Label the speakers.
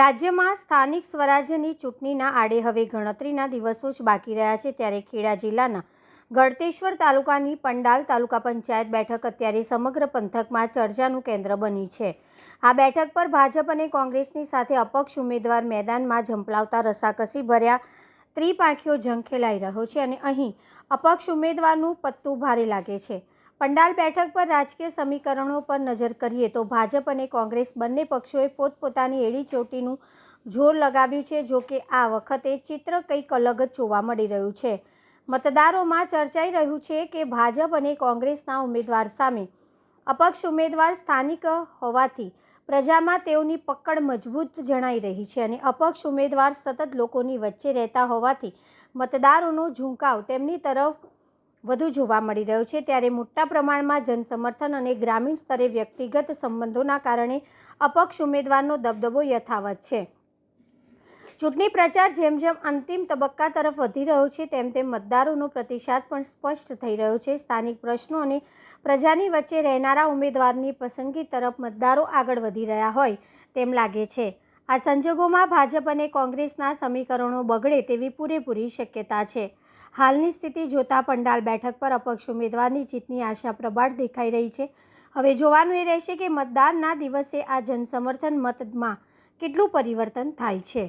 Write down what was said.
Speaker 1: રાજ્યમાં સ્થાનિક સ્વરાજ્યની ચૂંટણીના આડે હવે ગણતરીના દિવસો જ બાકી રહ્યા છે, ત્યારે ખેડા જિલ્લાના ગળતેશ્વર તાલુકાની પંડાલ તાલુકા પંચાયત બેઠક અત્યારે સમગ્ર પંથકમાં ચર્ચાનું કેન્દ્ર બની છે. આ બેઠક પર ભાજપ અને કોંગ્રેસની સાથે અપક્ષ ઉમેદવાર મેદાનમાં ઝંપલાવતા રસાકસી ભર્યા ત્રિપાંખીયો જંગ ખેલાઈ રહ્યો છે અને અહીં અપક્ષ ઉમેદવારનું પત્તું ભારે લાગે છે. પંડાલ બેઠક પર રાજકીય સમીકરણો પર નજર કરીએ તો ભાજપ અને કોંગ્રેસ બંને પક્ષોએ પોતપોતાની એડી ચોટીનું જોર લગાવ્યું છે. જો કે આ વખતે ચિત્ર કંઈક અલગ જ જોવા મળી રહ્યું છે. મતદારોમાં ચર્ચાઈ રહ્યું છે કે ભાજપ અને કોંગ્રેસના ઉમેદવાર સામે અપક્ષ ઉમેદવાર સ્થાનિક હોવાથી પ્રજામાં તેઓની પકડ મજબૂત જણાઈ રહી છે અને અપક્ષ ઉમેદવાર સતત લોકોની વચ્ચે રહેતા હોવાથી મતદારોનો ઝુકાવ તેમની તરફ વધુ જોવા મળી રહ્યો છે. ત્યારે મોટા પ્રમાણમાં જનસમર્થન અને ગ્રામીણ સ્તરે વ્યક્તિગત સંબંધોના કારણે અપક્ષ ઉમેદવારનો દબદબો યથાવત છે. ચૂંટણી પ્રચાર જેમ જેમ અંતિમ તબક્કા તરફ વધી રહ્યો છે તેમ તેમ મતદારોનો પ્રતિસાદ પણ સ્પષ્ટ થઈ રહ્યો છે. સ્થાનિક પ્રશ્નો અને પ્રજાની વચ્ચે રહેનારા ઉમેદવારની પસંદગી તરફ મતદારો આગળ વધી રહ્યા હોય તેમ લાગે છે. આ સંજોગોમાં ભાજપ અને કોંગ્રેસના સમીકરણો બગડે તેવી પૂરેપૂરી શક્યતા છે. હાલની સ્થિતિ જોતા પંડાલ બેઠક પર અપક્ષ ઉમેદવારની જીતની આશા પ્રબળ દેખાઈ રહી છે. હવે જોવાનું એ રહેશે કે મતદાનના દિવસે આ જનસમર્થન મતમાં કેટલું પરિવર્તન થાય છે.